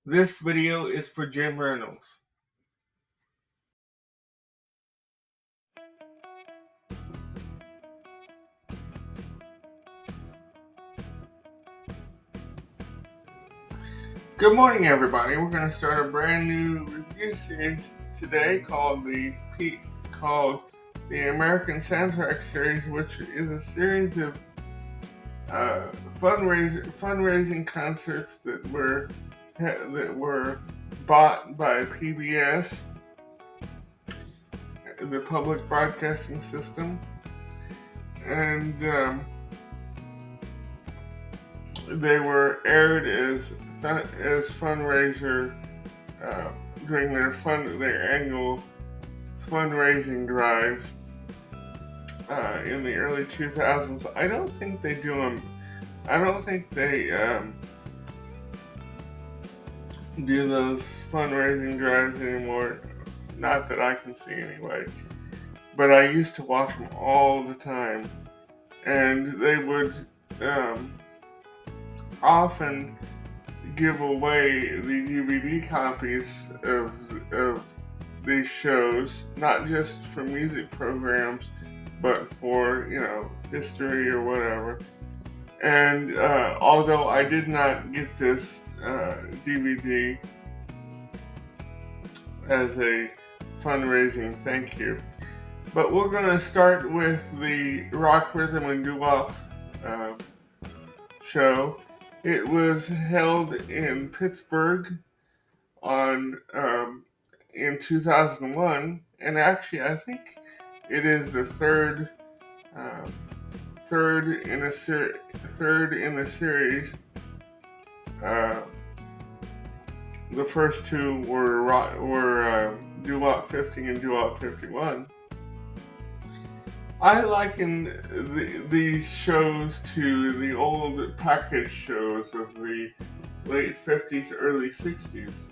This video is for Jim Reynolds. Good morning, everybody. We're going to start a brand new review series today called the American Soundtrack Series, which is a series of fundraising concerts that were bought by PBS, the public broadcasting system, and they were aired as fundraiser during their annual fundraising drives in the early 2000s. I don't think they do them. I don't think they do those fundraising drives anymore. Not that I can see anyway. But I used to watch them all the time, and they would often give away the DVD copies of these shows, not just for music programs, but for, history or whatever. And although I did not get this DVD as a fundraising thank you, but we're going to start with the Rock, Rhythm, and Doo-Wop show. It was held in Pittsburgh in 2001, and actually I think it is the third in the series. The first two were Doo-Wop 50 and Doo-Wop 51. I liken these shows to the old package shows of the late 50s, early 60s,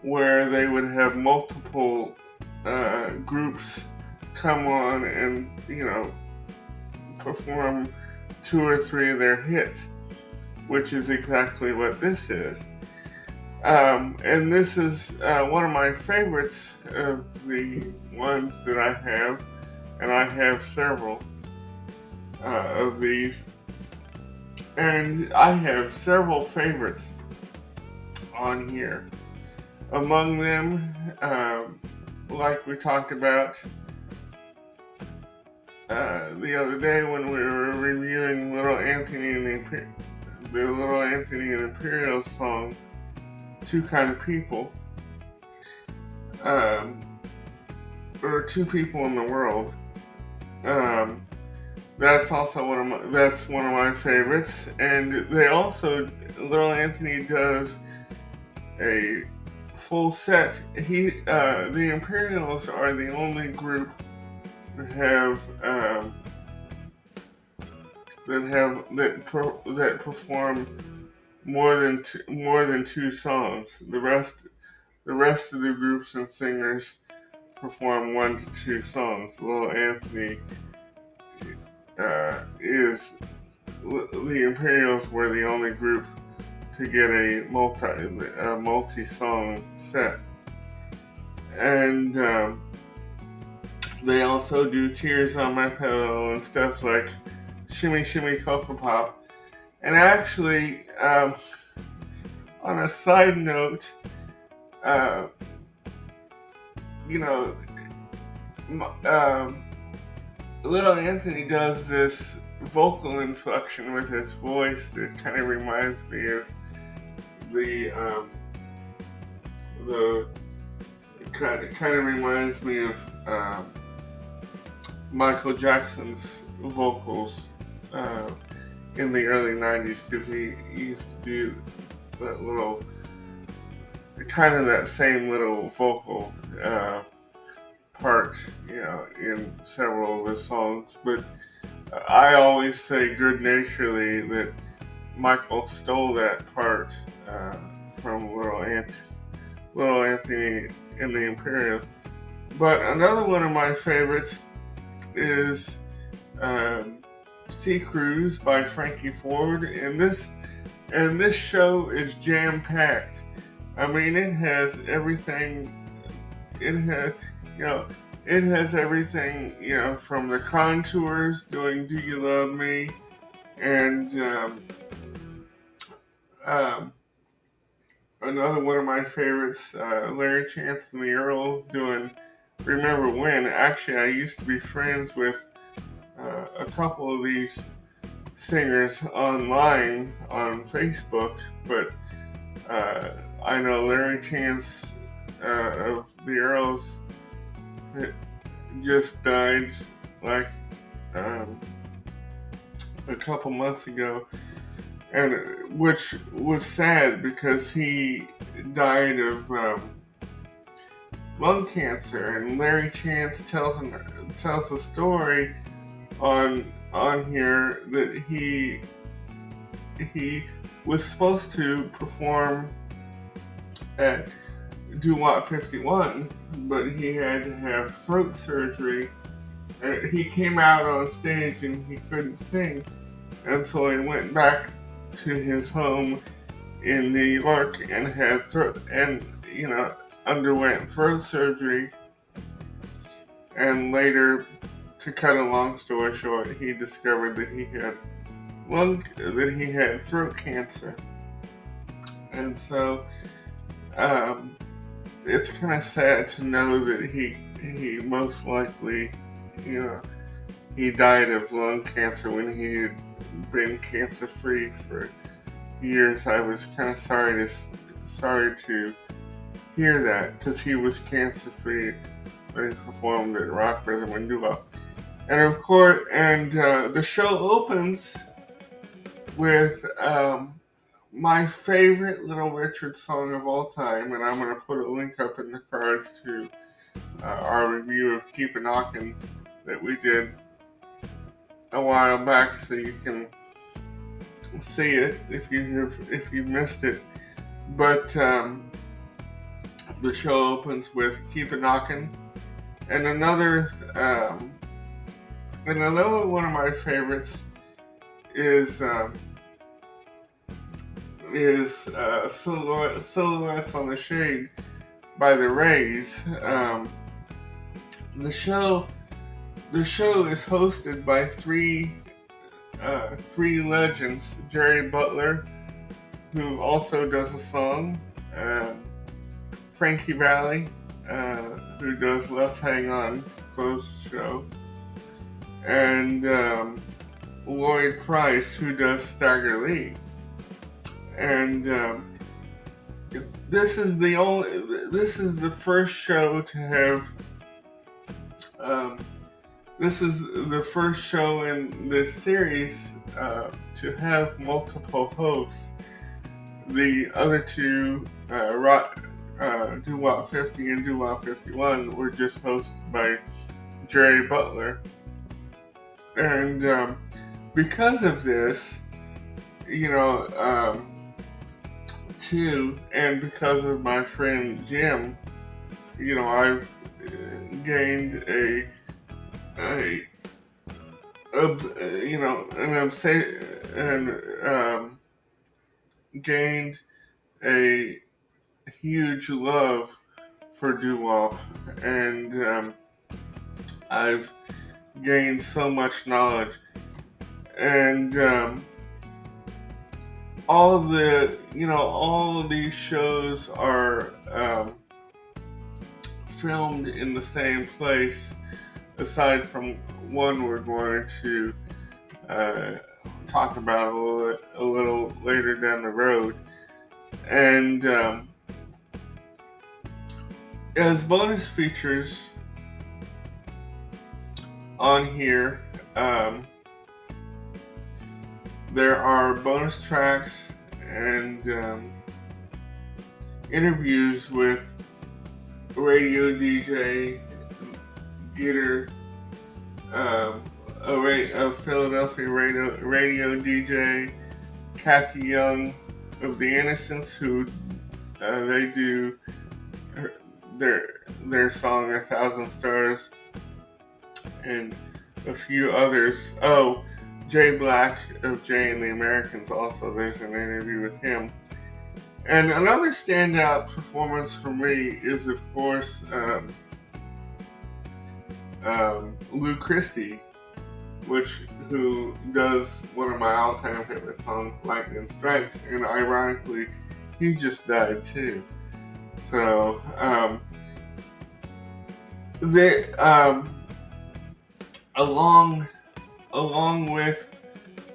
where they would have multiple groups come on and, perform two or three of their hits, which is exactly what this is. And this is one of my favorites of the ones that I have, and I have several of these. And I have several favorites on here. Among them, like we talked about the other day when we were reviewing Little Anthony and the Little Anthony and Imperial song, Two Kind of People, or Two People in the World. That's also one of my favorites. And they also, Little Anthony does a full set. The Imperials are the only group that perform more than two songs. The rest of the groups and singers perform 1 to 2 songs. Little Anthony the Imperials were the only group to get a multi-song set, and they also do Tears on My Pillow and stuff like Shimmy Shimmy Cocoa Pop. And actually, on a side note, Little Anthony does this vocal inflection with his voice that kind of reminds me of Michael Jackson's vocals in the early 90s, because he used to do that same little vocal part, in several of his songs. But I always say good-naturedly that Michael stole that part from Little Anthony and the Imperials. But another one of my favorites is Sea Cruise by Frankie Ford, and And this show is jam-packed. I mean, it has everything. It has, you know, it has everything, from the Contours doing "Do You Love Me," and um, another one of my favorites, Larry Chance and the Earls doing "Remember When." Actually, I used to be friends with a couple of these singers online on Facebook, but I know Larry Chance of the Earls just died like um, a couple months ago, and which was sad because he died of lung cancer. And Larry Chance tells a story on here that he was supposed to perform at Doo Wop 51, but he had to have throat surgery. He came out on stage and he couldn't sing, and so he went back to his home in New York and underwent throat surgery. And later, to cut a long story short, he discovered that he had throat cancer. And so it's kind of sad to know that he most likely, he died of lung cancer when he had been cancer free for years. I was kind of sorry to hear that, because he was cancer free when he performed at Rock Rhythm and Doo Wop. And of course, the show opens with my favorite Little Richard song of all time, and I'm going to put a link up in the cards to our review of Keep a Knockin' that we did a while back, so you can see it if you missed it. But the show opens with Keep a Knockin', and another one of my favorites is Silhouettes on the Shade by the Rays. The show is hosted by three legends: Jerry Butler, who also does a song, Frankie Valli, who does Let's Hang On to close the show, and Lloyd Price, who does Stagger Lee. And this is the first show to have this is the first show in this series to have multiple hosts. The other two, Doo Wop 50 and Doo Wop 51, were just hosted by Jerry Butler. And because of this, too, and because of my friend Jim, I've gained gained a huge love for Doo Wop, and I've gained so much knowledge, and all of these shows are filmed in the same place, aside from one we're going to talk about a little later down the road. And as bonus features on here, there are bonus tracks and interviews with radio DJ Getter, a Philadelphia radio DJ, Kathy Young of The Innocents, who they do their song 1,000 Stars, and a few others. Oh, Jay Black of Jay and the Americans also. There's an interview with him. And another standout performance for me is, of course, Lou Christie, who does one of my all-time favorite songs, Lightning Strikes, and ironically, he just died too. So, along with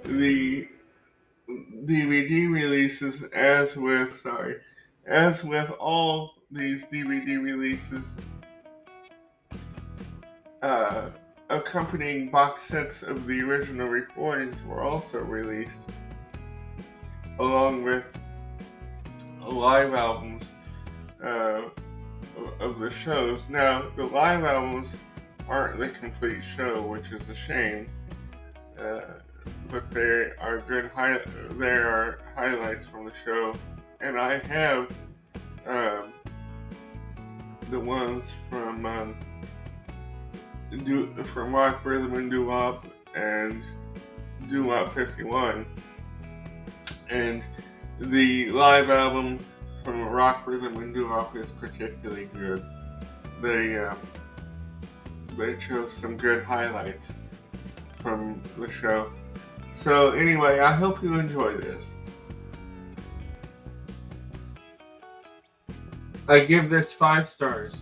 the DVD releases, as with all these DVD releases, accompanying box sets of the original recordings were also released, along with live albums of the shows. Now, the live albums aren't the complete show, which is a shame, but they are good. There are highlights from the show, and I have the ones from Rock, Rhythm, and Doo-Wop and Doo-Wop 51, and the live album from Rock, Rhythm, and Doo-Wop is particularly good. They chose some good highlights from the show. So anyway, I hope you enjoy this. I give this 5 stars.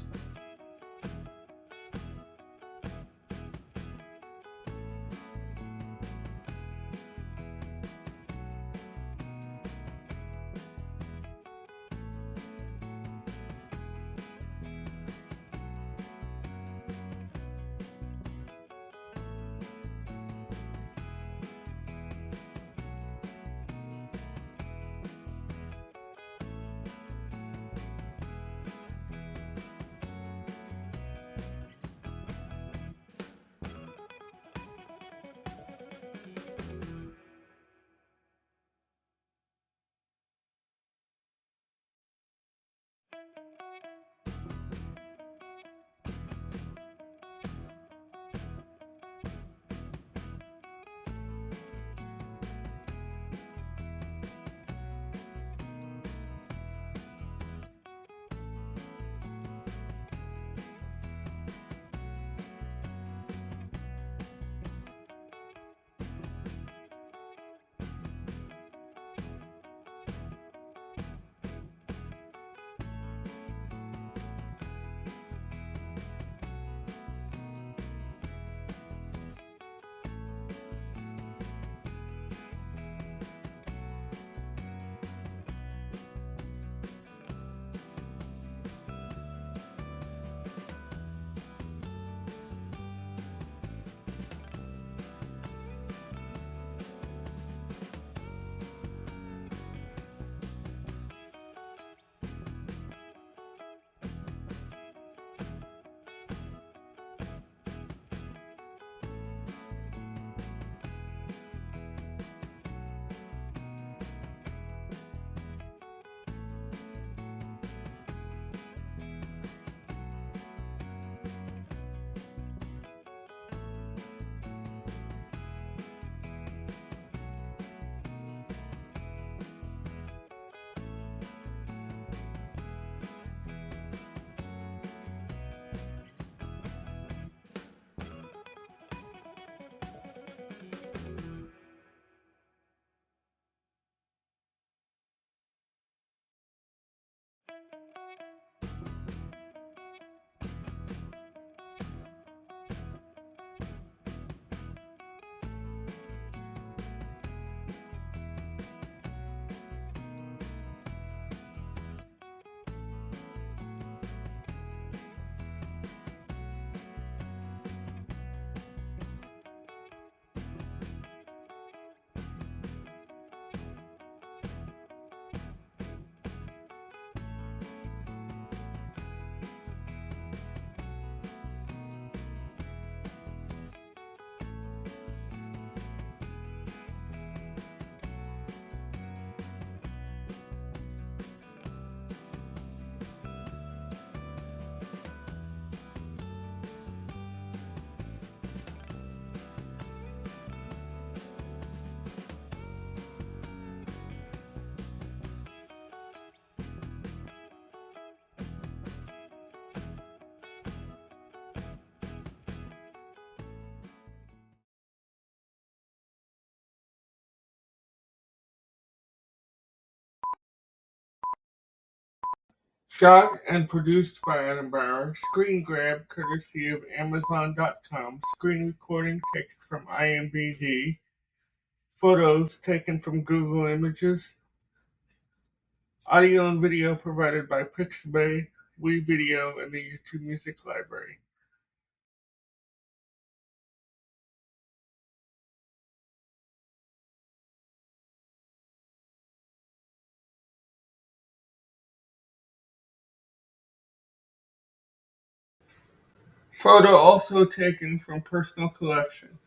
Shot and produced by Adam Bauer. Screen grab courtesy of Amazon.com. Screen recording taken from IMDb. Photos taken from Google Images. Audio and video provided by Pixabay, WeVideo, and the YouTube Music Library. Photo also taken from personal collection.